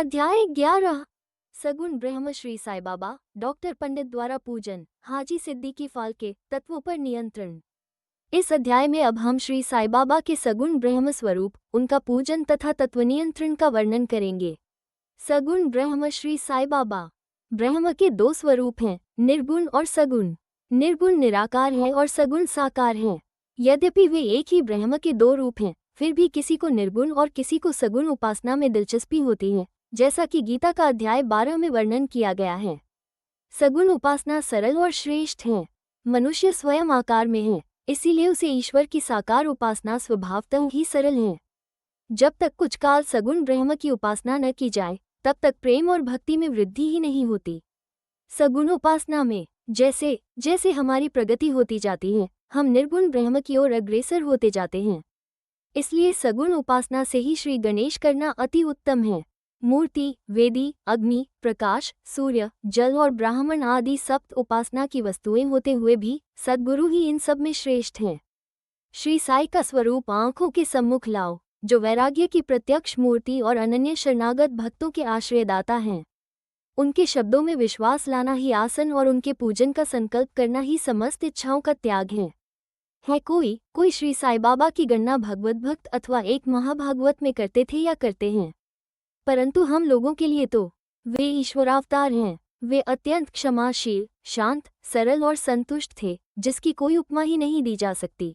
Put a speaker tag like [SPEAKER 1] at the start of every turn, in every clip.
[SPEAKER 1] अध्याय 11। सगुण ब्रह्म श्री साई बाबा डॉक्टर पंडित द्वारा पूजन हाजी सिद्दीकी फाल के तत्वों पर नियंत्रण। इस अध्याय में अब हम श्री साई बाबा के सगुण ब्रह्म स्वरूप, उनका पूजन तथा तत्व नियंत्रण का वर्णन करेंगे। सगुण ब्रह्म श्री साई बाबा। ब्रह्म के दो स्वरूप हैं, निर्गुण और सगुण। निर्गुण निराकार है और सगुण साकार है। यद्यपि वे एक ही ब्रह्म के दो रूप हैं, फिर भी किसी को निर्गुण और किसी को सगुण उपासना में दिलचस्पी होती है, जैसा कि गीता का अध्याय 12 में वर्णन किया गया है। सगुण उपासना सरल और श्रेष्ठ है। मनुष्य स्वयं आकार में है, इसीलिए उसे ईश्वर की साकार उपासना स्वभावतः ही सरल है। जब तक कुछ काल सगुण ब्रह्म की उपासना न की जाए, तब तक प्रेम और भक्ति में वृद्धि ही नहीं होती। सगुण उपासना में जैसे जैसे हमारी प्रगति होती जाती है, हम निर्गुण ब्रह्म की ओर अग्रसर होते जाते हैं। इसलिए सगुण उपासना से ही श्री गणेश करना अति उत्तम है। मूर्ति, वेदी, अग्नि, प्रकाश, सूर्य, जल और ब्राह्मण आदि सप्त उपासना की वस्तुएं होते हुए भी सद्गुरु ही इन सब में श्रेष्ठ हैं। श्री साई का स्वरूप आंखों के सम्मुख लाओ, जो वैराग्य की प्रत्यक्ष मूर्ति और अनन्य शरणागत भक्तों के आश्रयदाता हैं। उनके शब्दों में विश्वास लाना ही आसन और उनके पूजन का संकल्प करना ही समस्त इच्छाओं का त्याग है कोई श्री साई बाबा की गणना भगवत भक्त अथवा एक महाभागवत में करते थे या करते हैं, परंतु हम लोगों के लिए तो वे ईश्वरावतार हैं। वे अत्यंत क्षमाशील, शांत, सरल और संतुष्ट थे, जिसकी कोई उपमा ही नहीं दी जा सकती।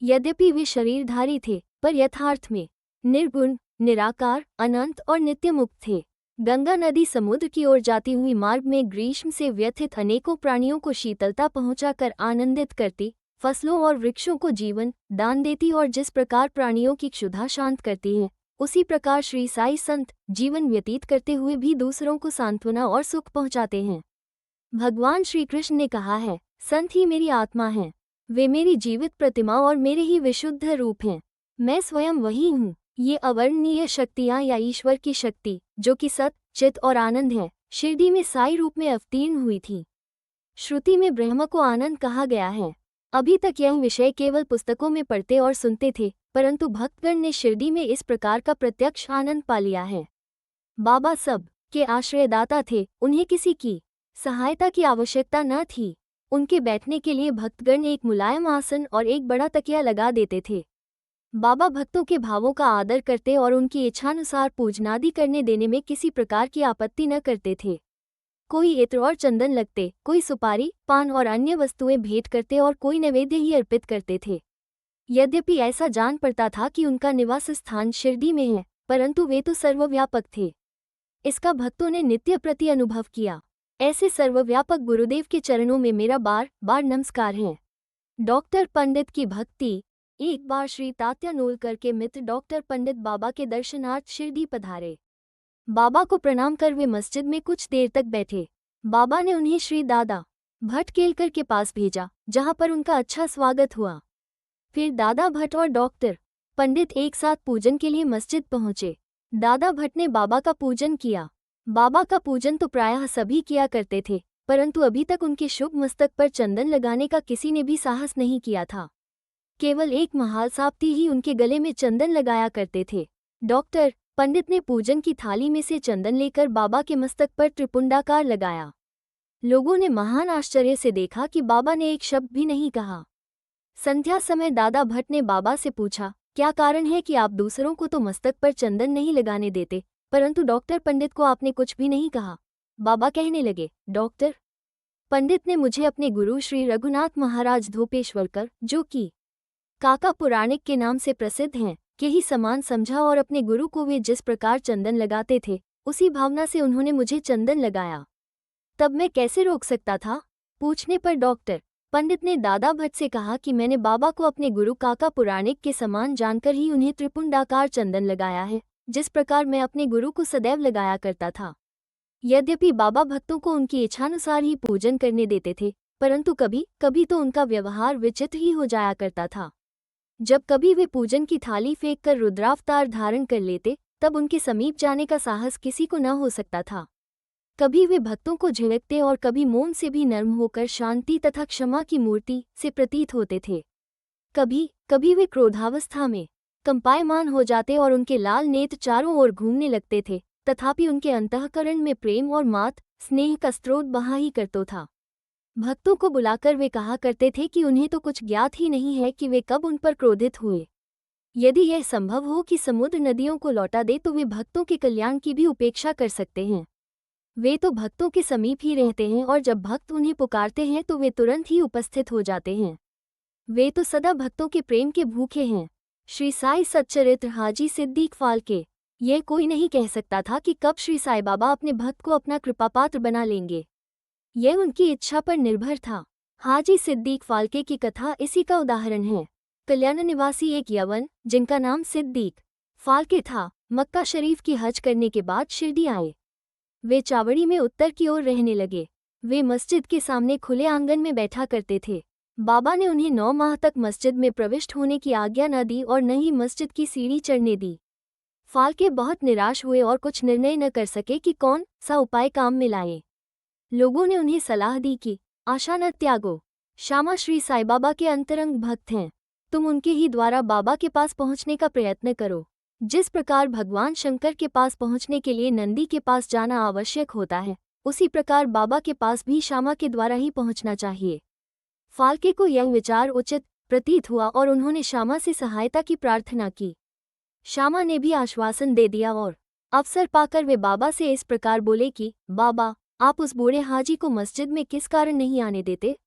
[SPEAKER 1] यद्यपि वे शरीरधारी थे, पर यथार्थ में निर्गुण, निराकार, अनंत और नित्य मुक्त थे। गंगा नदी समुद्र की ओर जाती हुई मार्ग में ग्रीष्म से व्यथित अनेकों प्राणियों को शीतलता पहुंचाकर आनंदित करती, फसलों और वृक्षों को जीवन दान देती और जिस प्रकार प्राणियों की क्षुधा शांत करती है, उसी प्रकार श्री साई संत जीवन व्यतीत करते हुए भी दूसरों को सांत्वना और सुख पहुंचाते हैं। भगवान श्री कृष्ण ने कहा है, संत ही मेरी आत्मा हैं, वे मेरी जीवित प्रतिमा और मेरे ही विशुद्ध रूप हैं। मैं स्वयं वही हूँ। ये अवर्णनीय शक्तियाँ या ईश्वर की शक्ति, जो कि सत, चित और आनंद है, शिरडी में साई रूप में अवतीर्ण हुई थी। श्रुति में ब्रह्म को आनंद कहा गया है। अभी तक यह विषय केवल पुस्तकों में पढ़ते और सुनते थे, परंतु भक्तगण ने शिरडी में इस प्रकार का प्रत्यक्ष आनंद पा लिया है। बाबा सब के आश्रयदाता थे, उन्हें किसी की सहायता की आवश्यकता न थी। उनके बैठने के लिए भक्तगण एक मुलायम आसन और एक बड़ा तकिया लगा देते थे। बाबा भक्तों के भावों का आदर करते और उनकी इच्छानुसार पूजनादि करने देने में किसी प्रकार की आपत्ति न करते थे। कोई इत्र और चंदन लगते, कोई सुपारी, पान और अन्य वस्तुएं भेंट करते और कोई नैवेद्य ही अर्पित करते थे। यद्यपि ऐसा जान पड़ता था कि उनका निवास स्थान शिरडी में है, परंतु वे तो सर्वव्यापक थे। इसका भक्तों ने नित्य प्रति अनुभव किया। ऐसे सर्वव्यापक गुरुदेव के चरणों में मेरा बार बार नमस्कार है। डॉक्टर पंडित की भक्ति। एक बार श्री तात्या नूलकर के मित्र डॉक्टर पंडित बाबा के दर्शनार्थ शिरडी पधारे। बाबा को प्रणाम कर वे मस्जिद में कुछ देर तक बैठे। बाबा ने उन्हें श्री दादा भट्ट केलकर के पास भेजा, जहां पर उनका अच्छा स्वागत हुआ। फिर दादा भट्ट और डॉक्टर पंडित एक साथ पूजन के लिए मस्जिद पहुंचे। दादा भट्ट ने बाबा का पूजन किया। बाबा का पूजन तो प्रायः सभी किया करते थे, परंतु अभी तक उनके शुभ मस्तक पर चंदन लगाने का किसी ने भी साहस नहीं किया था। केवल एक महालसाप्ती ही उनके गले में चंदन लगाया करते थे। डॉक्टर पंडित ने पूजन की थाली में से चंदन लेकर बाबा के मस्तक पर त्रिपुंडाकार लगाया। लोगों ने महान आश्चर्य से देखा कि बाबा ने एक शब्द भी नहीं कहा। संध्या समय दादा भट्ट ने बाबा से पूछा, क्या कारण है कि आप दूसरों को तो मस्तक पर चंदन नहीं लगाने देते, परंतु डॉक्टर पंडित को आपने कुछ भी नहीं कहा? बाबा कहने लगे, डॉक्टर पंडित ने मुझे अपने गुरु श्री रघुनाथ महाराज धोपेश्वरकर, जो कि काका पुराणिक के नाम से प्रसिद्ध हैं, के ही समान समझा और अपने गुरु को वे जिस प्रकार चंदन लगाते थे, उसी भावना से उन्होंने मुझे चंदन लगाया। तब मैं कैसे रोक सकता था? पूछने पर डॉक्टर पंडित ने दादा भट्ट से कहा कि मैंने बाबा को अपने गुरु काका पुराणिक के समान जानकर ही उन्हें त्रिपुंडाकार चंदन लगाया है, जिस प्रकार मैं अपने गुरु को सदैव लगाया करता था। यद्यपि बाबा भक्तों को उनकी इच्छानुसार ही पूजन करने देते थे, परंतु कभी कभी तो उनका व्यवहार विचित्र ही हो जाया करता था। जब कभी वे पूजन की थाली फेंककर रुद्रावतार धारण कर लेते, तब उनके समीप जाने का साहस किसी को न हो सकता था। कभी वे भक्तों को झिड़कते और कभी मौन से भी नर्म होकर शांति तथा क्षमा की मूर्ति से प्रतीत होते थे। कभी कभी वे क्रोधावस्था में कंपायमान हो जाते और उनके लाल नेत्र चारों ओर घूमने लगते थे, तथापि उनके अंतःकरण में प्रेम और मात स्नेह का स्रोत बहा ही करतो था। भक्तों को बुलाकर वे कहा करते थे कि उन्हें तो कुछ ज्ञात ही नहीं है कि वे कब उन पर क्रोधित हुए। यदि यह संभव हो कि समुद्र नदियों को लौटा दे तो वे भक्तों के कल्याण की भी उपेक्षा कर सकते हैं। वे तो भक्तों के समीप ही रहते हैं और जब भक्त उन्हें पुकारते हैं तो वे तुरंत ही उपस्थित हो जाते हैं। वे तो सदा भक्तों के प्रेम के भूखे हैं। श्री साई सच्चरित्र हाजी सिद्दीक फाल्के। यह कोई नहीं कह सकता था कि कब श्री साई बाबा अपने भक्त को अपना कृपापात्र बना लेंगे। यह उनकी इच्छा पर निर्भर था। हाजी सिद्दीक फाल्के की कथा इसी का उदाहरण है। कल्याण निवासी एक यवन जिनका नाम सिद्दीक फाल्के था, मक्का शरीफ की हज करने के बाद शिरडी आए। वे चावड़ी में उत्तर की ओर रहने लगे। वे मस्जिद के सामने खुले आंगन में बैठा करते थे। बाबा ने उन्हें 9 माह तक मस्जिद में प्रविष्ट होने की आज्ञा न दी और न ही मस्जिद की सीढ़ी चढ़ने दी। फाल्के बहुत निराश हुए और कुछ निर्णय न कर सके कि कौन सा उपाय काम में लाए। लोगों ने उन्हें सलाह दी कि आशा न त्यागो, श्यामा श्री साई बाबा के अंतरंग भक्त हैं, तुम उनके ही द्वारा बाबा के पास पहुंचने का प्रयत्न करो। जिस प्रकार भगवान शंकर के पास पहुंचने के लिए नंदी के पास जाना आवश्यक होता है, उसी प्रकार बाबा के पास भी श्यामा के द्वारा ही पहुंचना चाहिए। फाल्के को यह विचार उचित प्रतीत हुआ और उन्होंने श्यामा से सहायता की प्रार्थना की। श्यामा ने भी आश्वासन दे दिया और अवसर पाकर वे बाबा से इस प्रकार बोले कि बाबा, आप उस बूढ़े हाजी को मस्जिद में किस कारण नहीं आने देते?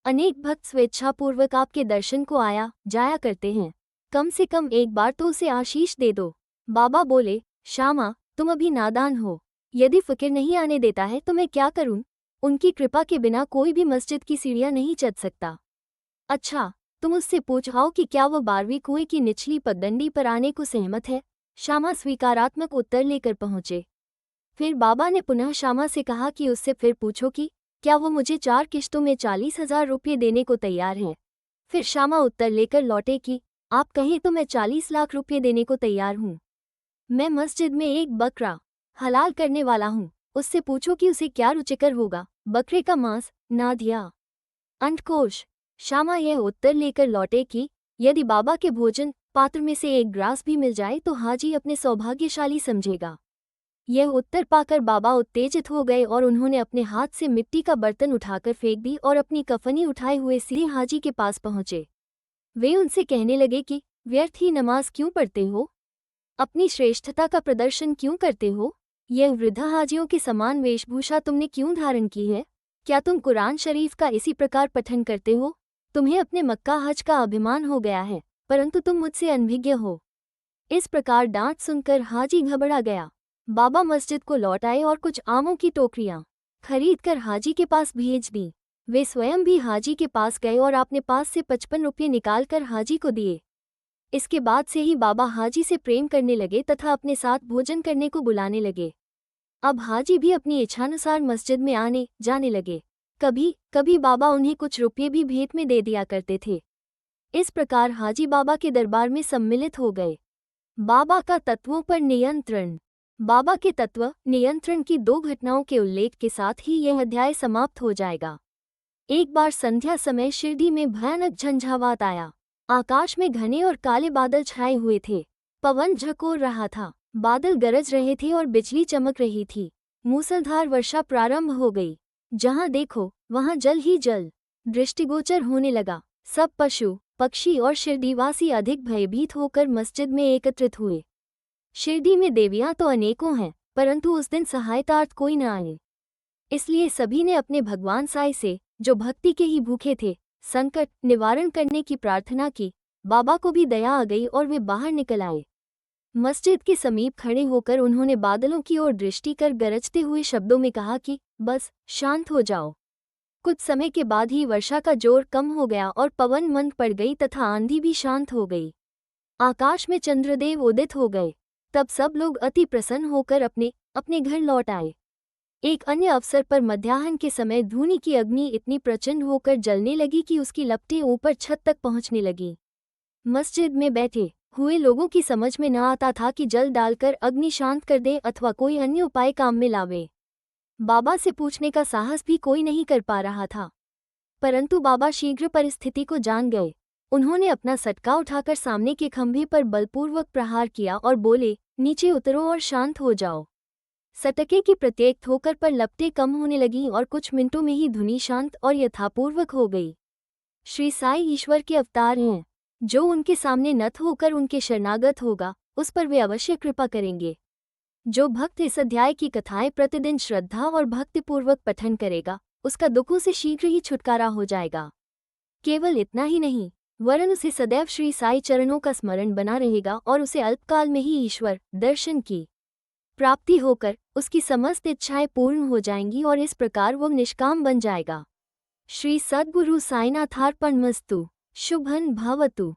[SPEAKER 1] अनेक भक्त स्वेच्छापूर्वक आपके दर्शन को आया जाया करते हैं, कम से कम एक बार तो उसे आशीष दे दो। बाबा बोले, श्यामा, तुम अभी नादान हो, यदि फकीर नहीं आने देता है तो मैं क्या करूं? उनकी कृपा के बिना कोई भी मस्जिद की सीढ़ियां नहीं चढ़ सकता। अच्छा, तुम उससे पूछाओ कि क्या वो 12वीं कुएं की निचली पगडंडी पर आने को सहमत है। श्यामा स्वीकारात्मक उत्तर लेकर पहुंचे। फिर बाबा ने पुनः श्यामा से कहा कि उससे फिर पूछो कि क्या वो मुझे 4 किश्तों में 40,000 रुपये देने को तैयार है। फिर श्यामा उत्तर लेकर लौटे कि आप कहें तो मैं 40 लाख रुपये देने को तैयार हूँ। मैं मस्जिद में एक बकरा हलाल करने वाला हूँ, उससे पूछो कि उसे क्या रुचिकर होगा, बकरे का मांस, नाद या अंडकोश। श्यामा यह उत्तर लेकर लौटे कि यदि बाबा के भोजन पात्र में से एक ग्रास भी मिल जाए तो हाजी अपने सौभाग्यशाली समझेगा। यह उत्तर पाकर बाबा उत्तेजित हो गए और उन्होंने अपने हाथ से मिट्टी का बर्तन उठाकर फेंक दी और अपनी कफनी उठाए हुए सीधे हाजी के पास पहुंचे। वे उनसे कहने लगे कि व्यर्थ ही नमाज क्यों पढ़ते हो, अपनी श्रेष्ठता का प्रदर्शन क्यों करते हो? यह वृद्धा हाजियों के समान वेशभूषा तुमने क्यों धारण की है? क्या तुम कुरान शरीफ का इसी प्रकार पठन करते हो? तुम्हें अपने मक्का हज का अभिमान हो गया है, परंतु तुम मुझसे अनभिज्ञ हो। इस प्रकार डांट सुनकर हाजी घबरा गया। बाबा मस्जिद को लौट आए और कुछ आमों की टोकरियां खरीदकर हाजी के पास भेज दी। वे स्वयं भी हाजी के पास गए और अपने पास से 55 रुपये निकालकर हाजी को दिए। इसके बाद से ही बाबा हाजी से प्रेम करने लगे तथा अपने साथ भोजन करने को बुलाने लगे। अब हाजी भी अपनी इच्छानुसार मस्जिद में आने जाने लगे। कभी कभी बाबा उन्हें कुछ रुपये भी भेंट में दे दिया करते थे। इस प्रकार हाजी बाबा के दरबार में सम्मिलित हो गए। बाबा का तत्वों पर नियंत्रण। बाबा के तत्व नियंत्रण की 2 घटनाओं के उल्लेख के साथ ही यह अध्याय समाप्त हो जाएगा। एक बार संध्या समय शिरडी में भयानक झंझावात आया। आकाश में घने और काले बादल छाए हुए थे। पवन झकोर रहा था, बादल गरज रहे थे और बिजली चमक रही थी। मूसलधार वर्षा प्रारंभ हो गई। जहां देखो वहां जल ही जल दृष्टिगोचर होने लगा। सब पशु पक्षी और शिरडीवासी अधिक भयभीत होकर मस्जिद में एकत्रित हुए। शिरडी में देवियां तो अनेकों हैं, परंतु उस दिन सहायतार्थ कोई न आए। इसलिए सभी ने अपने भगवान साई से, जो भक्ति के ही भूखे थे, संकट निवारण करने की प्रार्थना की। बाबा को भी दया आ गई और वे बाहर निकल आए। मस्जिद के समीप खड़े होकर उन्होंने बादलों की ओर दृष्टि कर गरजते हुए शब्दों में कहा कि बस शांत हो जाओ। कुछ समय के बाद ही वर्षा का जोर कम हो गया और पवन मंद पड़ गई तथा आंधी भी शांत हो गई। आकाश में चंद्रदेव उदित हो गए। तब सब लोग अति प्रसन्न होकर अपने अपने घर लौट आए। एक अन्य अवसर पर मध्याह्न के समय धूनी की अग्नि इतनी प्रचंड होकर जलने लगी कि उसकी लपटें ऊपर छत तक पहुंचने लगी। मस्जिद में बैठे हुए लोगों की समझ में न आता था कि जल डालकर अग्नि शांत कर दे अथवा कोई अन्य उपाय काम में लावे। बाबा से पूछने का साहस भी कोई नहीं कर पा रहा था, परंतु बाबा शीघ्र परिस्थिति को जान गए। उन्होंने अपना सटका उठाकर सामने के खंभे पर बलपूर्वक प्रहार किया और बोले, नीचे उतरो और शांत हो जाओ। सटके की प्रत्येक ठोकर पर लपटें कम होने लगीं और कुछ मिनटों में ही धुनी शांत और यथापूर्वक हो गई। श्री साई ईश्वर के अवतार हैं। जो उनके सामने नत होकर उनके शरणागत होगा, उस पर वे अवश्य कृपा करेंगे। जो भक्त इस अध्याय की कथाएं प्रतिदिन श्रद्धा और भक्तिपूर्वक पठन करेगा, उसका दुखों से शीघ्र ही छुटकारा हो जाएगा। केवल इतना ही नहीं, वरन उसे सदैव श्री साई चरणों का स्मरण बना रहेगा और उसे अल्पकाल में ही ईश्वर दर्शन की प्राप्ति होकर उसकी समस्त इच्छाएं पूर्ण हो जाएंगी और इस प्रकार वो निष्काम बन जाएगा। श्री सद्गुरु साईनाथार्पणमस्तु। शुभं भवतु।